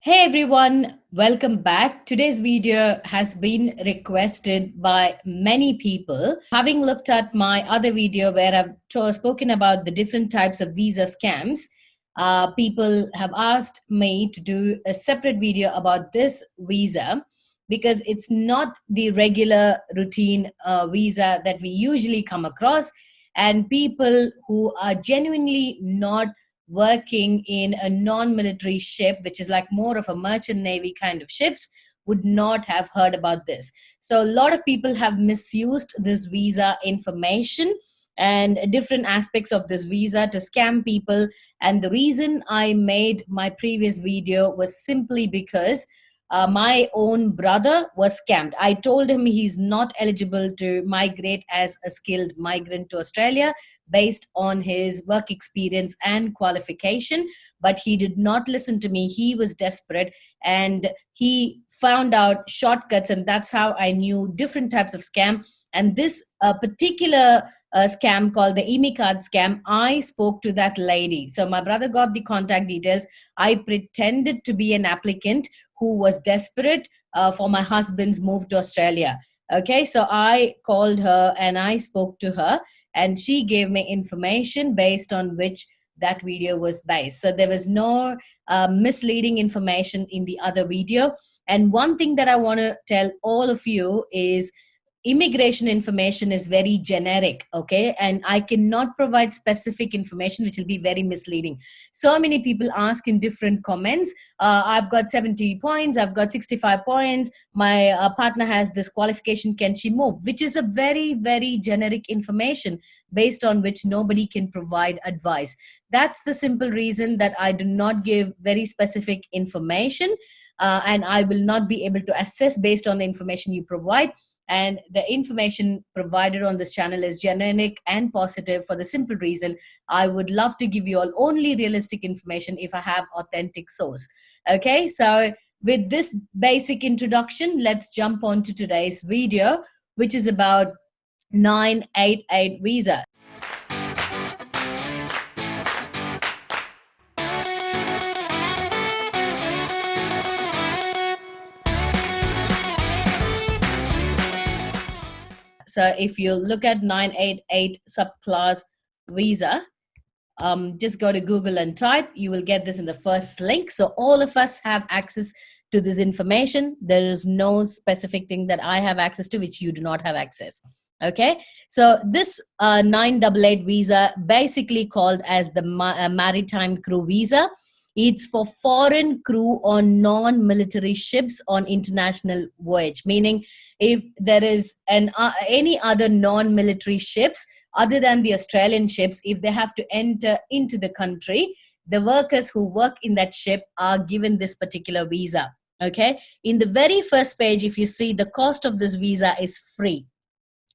Hey everyone, welcome back. Today's video has been requested by many people. Having looked at my other video where I've spoken about the different types of visa scams, people have asked me to do a separate video about this visa because it's not the regular routine visa that we usually come across. And people who are genuinely not working in a non-military ship, which is like more of a merchant navy kind of ships, would not have heard about this. So a lot of people have misused this visa information and different aspects of this visa to scam people. And the reason I made my previous video was simply because my own brother was scammed. I told him he's not eligible to migrate as a skilled migrant to Australia based on his work experience and qualification, but he did not listen to me. He was desperate and he found out shortcuts, and that's how I knew different types of scam. And this particular scam called the EMI card scam, I spoke to that lady. So my brother got the contact details. I pretended to be an applicant who was desperate for my husband's move to Australia. Okay, so I called her and I spoke to her, and she gave me information based on which that video was based. So there was no misleading information in the other video. And one thing that I want to tell all of you is immigration information is very generic, okay, and I cannot provide specific information, which will be very misleading. So many people ask in different comments, I've got 70 points, I've got 65 points, my partner has this qualification, can she move? Which is a very, very generic information based on which nobody can provide advice. That's the simple reason that I do not give very specific information, and I will not be able to assess based on the information you provide. And the information provided on this channel is generic and positive for the simple reason I would love to give you all only realistic information if I have authentic source. Okay, so with this basic introduction, let's jump on to today's video, which is about 988 visa. So if you look at 988 subclass visa, just go to Google and type, you will get this in the first link. So all of us have access to this information. There is no specific thing that I have access to which you do not have access. Okay, so this 988 visa, basically called as the Maritime crew visa. It's for foreign crew on non-military ships on international voyage, meaning if there is any other non-military ships other than the Australian ships, if they have to enter into the country, the workers who work in that ship are given this particular visa. Okay, in the very first page, if you see, the cost of this visa is free.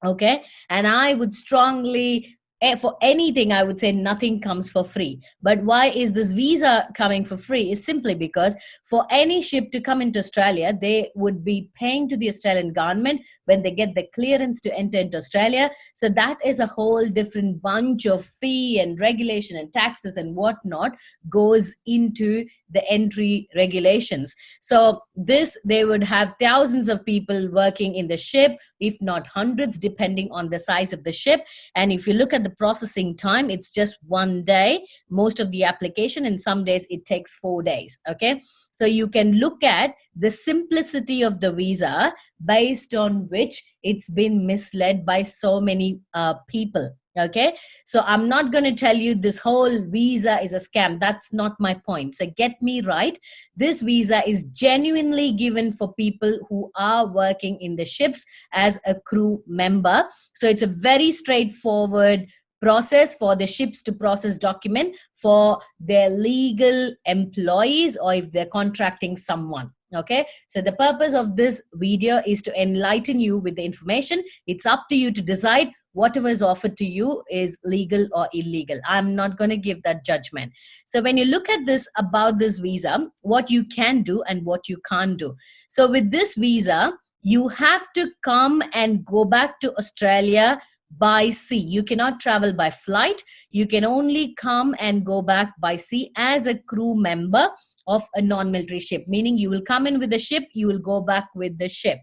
Okay, and I would strongly, for anything, I would say nothing comes for free. But why is this visa coming for free? Is simply because for any ship to come into Australia, they would be paying to the Australian government when they get the clearance to enter into Australia. So that is a whole different bunch of fee and regulation and taxes and whatnot goes into the entry regulations. So this, they would have thousands of people working in the ship, if not hundreds, depending on the size of the ship. And if you look at the processing time, it's just 1 day, most of the application, and some days it takes 4 days. Okay, so you can look at the simplicity of the visa based on which it's been misled by so many people. Okay, so I'm not going to tell you this whole visa is a scam. That's not my point. So get me right. This visa is genuinely given for people who are working in the ships as a crew member. So it's a very straightforward process for the ships to process document for their legal employees, or if they're contracting someone. Okay, so the purpose of this video is to enlighten you with the information. It's up to you to decide whatever is offered to you is legal or illegal. I'm not going to give that judgment. So when you look at this about this visa, what you can do and what you can't do. So with this visa, you have to come and go back to Australia by sea. You cannot travel by flight. You can only come and go back by sea as a crew member of a non-military ship, meaning you will come in with the ship, you will go back with the ship.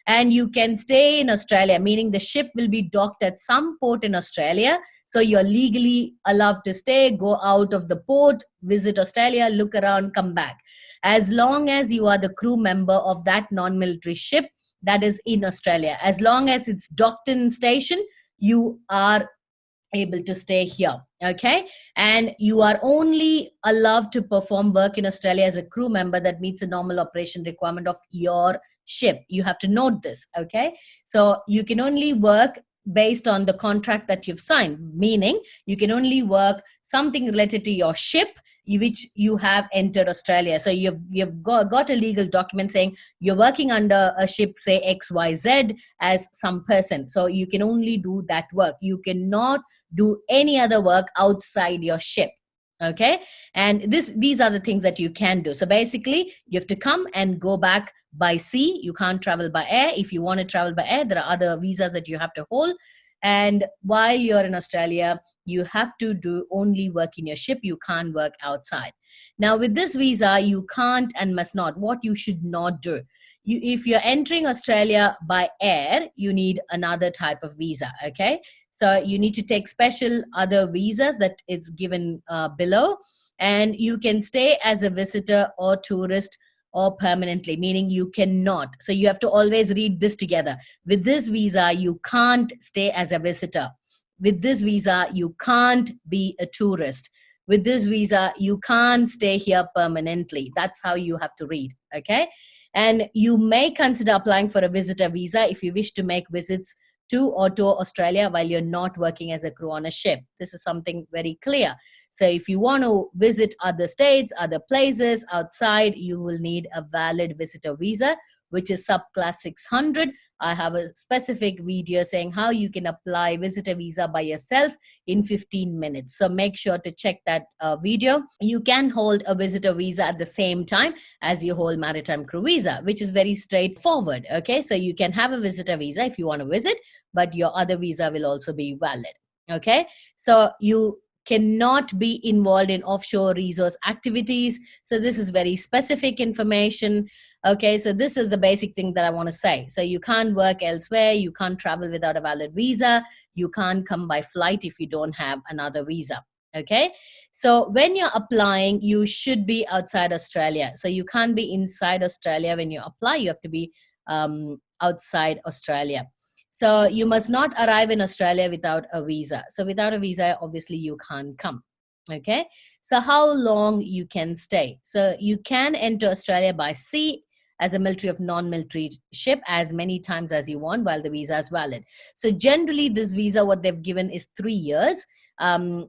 And you can stay in Australia, meaning the ship will be docked at some port in Australia. So you're legally allowed to stay, go out of the port, visit Australia, look around, come back. As long as you are the crew member of that non-military ship that is in Australia, as long as it's docked in station, you are able to stay here. Okay. And you are only allowed to perform work in Australia as a crew member that meets the normal operation requirement of your ship. You have to note this. Okay. So you can only work based on the contract that you've signed, meaning you can only work something related to your ship which you have entered Australia. So you've got a legal document saying you're working under a ship, say XYZ, as some person. So you can only do that work. You cannot do any other work outside your ship. Okay. And these are the things that you can do. So basically you have to come and go back by sea. You can't travel by air. If you want to travel by air, there are other visas that you have to hold. And while you're in Australia, you have to do only work in your ship. You can't work outside. Now, with this visa, you can't and must not. What you should not do. If you're entering Australia by air, you need another type of visa. Okay. So you need to take special other visas that it's given below. And you can stay as a visitor or tourist or permanently, meaning you cannot. So you have to always read this together. With this visa, you can't stay as a visitor. With this visa, you can't be a tourist. With this visa, you can't stay here permanently. That's how you have to read. Okay. And you may consider applying for a visitor visa if you wish to make visits to or to Australia while you're not working as a crew on a ship. This is something very clear. So if you want to visit other states, other places outside, you will need a valid visitor visa, which is Subclass 600. I have a specific video saying how you can apply visitor visa by yourself in 15 minutes. So make sure to check that video. You can hold a visitor visa at the same time as you hold maritime crew visa, which is very straightforward. Okay, so you can have a visitor visa if you want to visit, but your other visa will also be valid. Okay, so you cannot be involved in offshore resource activities. So this is very specific information. Okay, so this is the basic thing that I want to say. So you can't work elsewhere. You can't travel without a valid visa. You can't come by flight if you don't have another visa. Okay, so when you're applying, you should be outside Australia. So you can't be inside Australia when you apply. You have to be outside Australia. So you must not arrive in Australia without a visa. So without a visa, obviously you can't come. Okay. So how long you can stay? So you can enter Australia by sea as a military of non-military ship as many times as you want while the visa is valid. So generally this visa, what they've given is 3 years.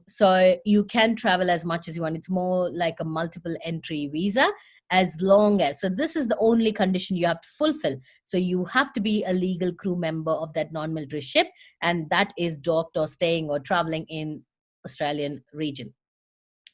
So you can travel as much as you want. It's more like a multiple entry visa, as long as, so this is the only condition you have to fulfill. So you have to be a legal crew member of that non-military ship, and that is docked or staying or traveling in Australian region.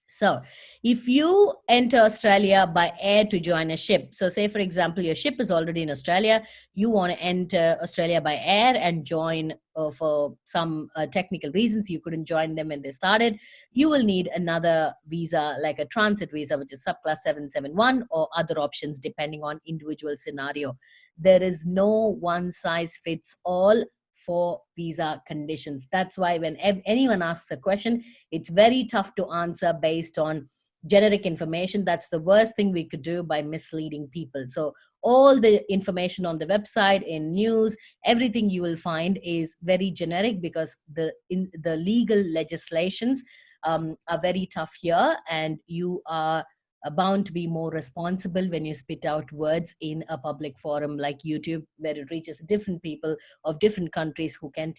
So if you enter Australia by air to join a ship, so say for example your ship is already in Australia, you want to enter Australia by air and join for some technical reasons you couldn't join them when they started, you will need another visa like a transit visa, which is Subclass 771, or other options depending on individual scenario. There is no one size fits all for visa conditions. That's why when anyone asks a question, it's very tough to answer based on generic information. That's the worst thing we could do by misleading people. So all the information on the website, in news, everything you will find is very generic, because the legal legislations are very tough here, and you are bound to be more responsible when you spit out words in a public forum like YouTube, where it reaches different people of different countries who can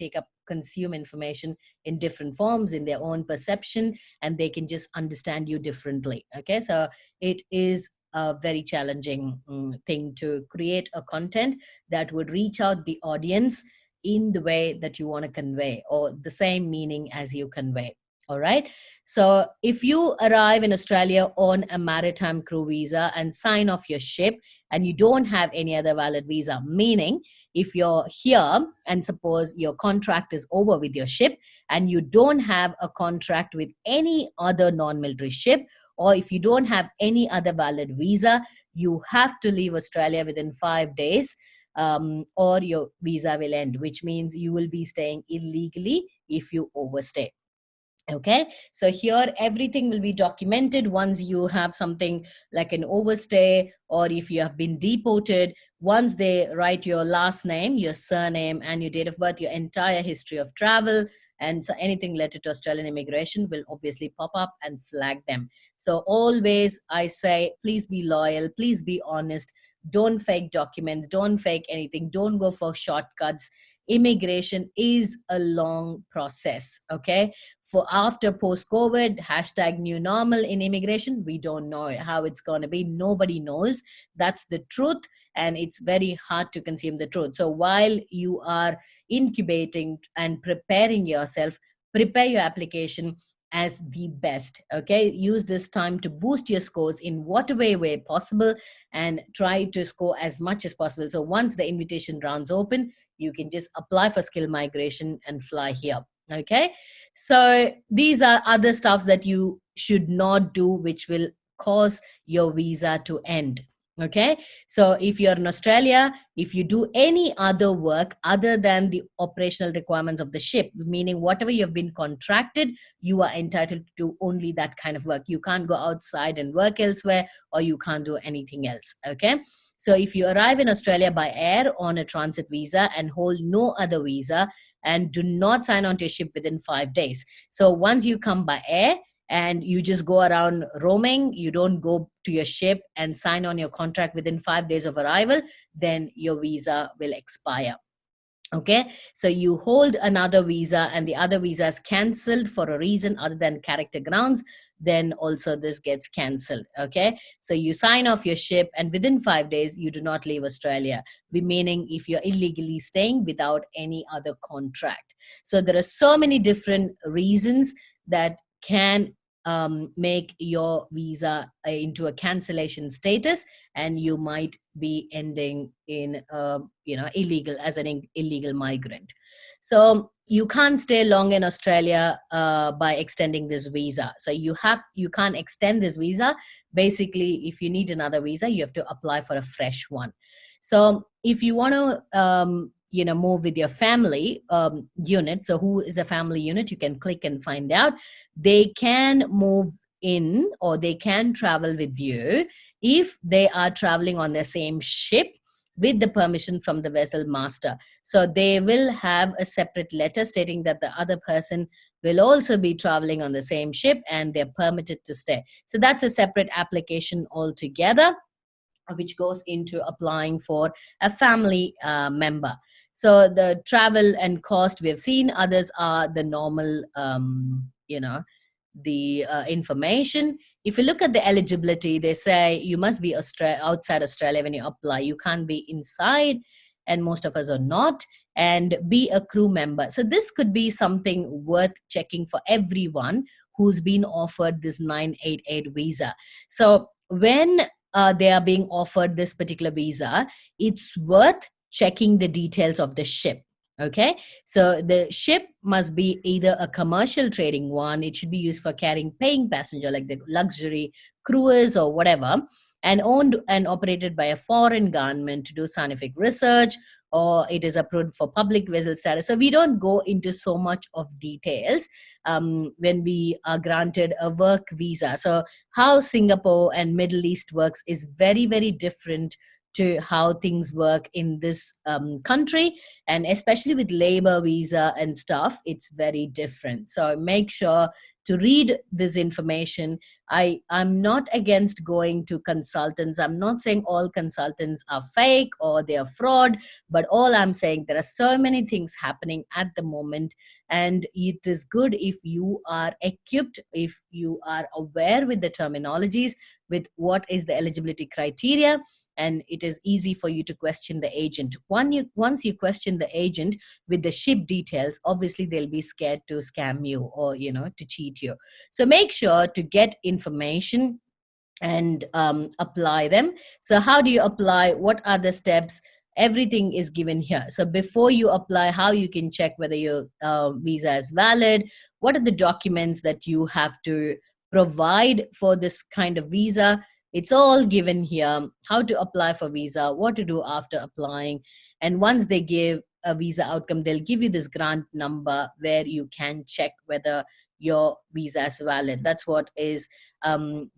consume information in different forms in their own perception, and they can just understand you differently. Okay, so it is a very challenging thing to create a content that would reach out the audience in the way that you want to convey, or the same meaning as you convey. All right. So if you arrive in Australia on a maritime crew visa and sign off your ship, and you don't have any other valid visa, meaning if you're here and suppose your contract is over with your ship and you don't have a contract with any other non-military ship, or if you don't have any other valid visa, you have to leave Australia within 5 days, or your visa will end, which means you will be staying illegally if you overstay. Okay, so here everything will be documented. Once you have something like an overstay, or if you have been deported, once they write your last name, your surname, and your date of birth, your entire history of travel, and so anything related to Australian immigration will obviously pop up and flag them. So always I say, please be loyal, please be honest, don't fake documents, don't fake anything, don't go for shortcuts. Immigration is a long process. Okay, for after post COVID, hashtag new normal in immigration, we don't know how it's going to be. Nobody knows. That's the truth. And it's very hard to consume the truth. So while you are incubating and preparing yourself, prepare your application as the best. Okay, use this time to boost your scores in whatever way possible, and try to score as much as possible. So once the invitation rounds open, you can just apply for skill migration and fly here. Okay, so these are other stuffs that you should not do, which will cause your visa to end. Okay, so if you're in Australia, if you do any other work other than the operational requirements of the ship, meaning whatever you've been contracted, you are entitled to do only that kind of work. You can't go outside and work elsewhere, or you can't do anything else. Okay, so if you arrive in Australia by air on a transit visa and hold no other visa, and do not sign on to a ship within 5 days. So once you come by air and you just go around roaming, you don't go to your ship and sign on your contract within 5 days of arrival, then your visa will expire. Okay, so you hold another visa and the other visa is cancelled for a reason other than character grounds, then also this gets cancelled. Okay, so you sign off your ship and within 5 days you do not leave Australia, meaning if you're illegally staying without any other contract. So there are so many different reasons that can make your visa into a cancellation status, and you might be ending in illegal, as an illegal migrant. So you can't stay long in Australia by extending this visa. So you can't extend this visa. Basically, if you need another visa, you have to apply for a fresh one. So if you want to move with your family unit, so who is a family unit, you can click and find out. They can move in, or they can travel with you if they are traveling on the same ship with the permission from the vessel master. So they will have a separate letter stating that the other person will also be traveling on the same ship and they're permitted to stay. So that's a separate application altogether, which goes into applying for a family member. So the travel and cost we have seen, others are the normal, the information. If you look at the eligibility, they say you must be outside Australia when you apply. You can't be inside, and most of us are not, and be a crew member. So this could be something worth checking for everyone who's been offered this 988 visa. So when they are being offered this particular visa, it's worth checking the details of the ship. Okay, so the ship must be either a commercial trading one, it should be used for carrying paying passenger like the luxury cruise or whatever, and owned and operated by a foreign government to do scientific research, or it is approved for public vessel status. So we don't go into so much of details when we are granted a work visa. So how Singapore and Middle East works is very, very different to how things work in this country, and especially with labor visa and stuff, it's very different. So make sure to read this information. I'm not against going to consultants. I'm not saying all consultants are fake or they are fraud, but all I'm saying, there are so many things happening at the moment, and it is good if you are equipped, if you are aware with the terminologies, with what is the eligibility criteria, and it is easy for you to question the agent. Once you question the agent with the ship details, obviously they'll be scared to scam you or to cheat you. So make sure to get information and apply them. So how do you apply? What are the steps? Everything is given here. So before you apply, how you can check whether your visa is valid, what are the documents that you have to provide for this kind of visa. It's all given here: how to apply for visa, what to do after applying. And once they give a visa outcome, they'll give you this grant number where you can check whether your visa is valid. That's what is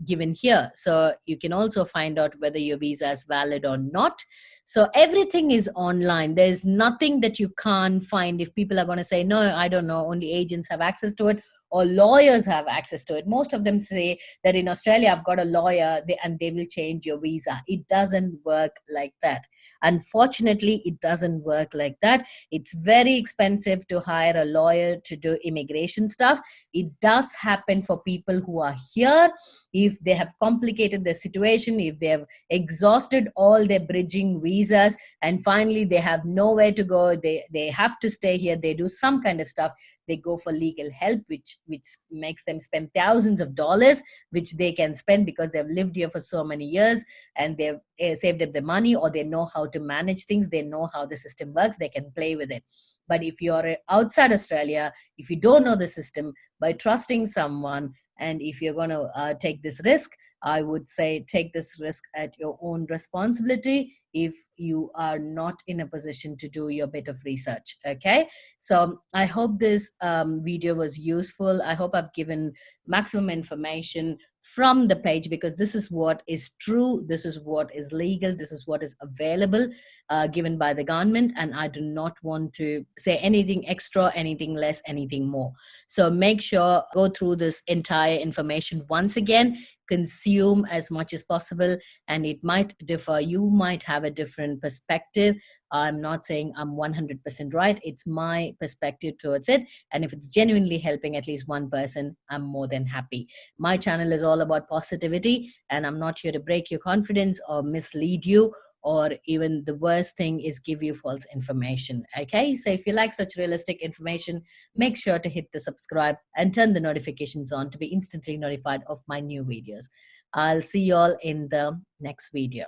given here. So you can also find out whether your visa is valid or not. So everything is online. There's nothing that you can't find. If people are going to say, no, I don't know, only agents have access to it or lawyers have access to it. Most of them say that in Australia, I've got a lawyer and they will change your visa. It doesn't work like that. Unfortunately, it doesn't work like that. It's very expensive to hire a lawyer to do immigration stuff. It does happen for people who are here. If they have complicated their situation, if they have exhausted all their bridging visas, and finally they have nowhere to go, they have to stay here, they do some kind of stuff, they go for legal help, which makes them spend thousands of dollars, which they can spend because they've lived here for so many years and they've saved up the money, or they know how to manage things, they know how the system works, they can play with it. But if you're outside Australia, if you don't know the system, by trusting someone, and if you're going to take this risk, I would say take this risk at your own responsibility if you are not in a position to do your bit of research. Okay, so I hope this video was useful. I hope I've given maximum information from the page, because this is what is true, this is what is legal, this is what is available, given by the government, and I do not want to say anything extra, anything less, anything more. So make sure, go through this entire information once again, consume as much as possible, and it might differ. You might have a different perspective. I'm not saying I'm 100% right. It's my perspective towards it. And if it's genuinely helping at least one person, I'm more than happy. My channel is all about positivity, and I'm not here to break your confidence or mislead you, or even the worst thing is give you false information. Okay, so if you like such realistic information, make sure to hit the subscribe and turn the notifications on to be instantly notified of my new videos. I'll see you all in the next video.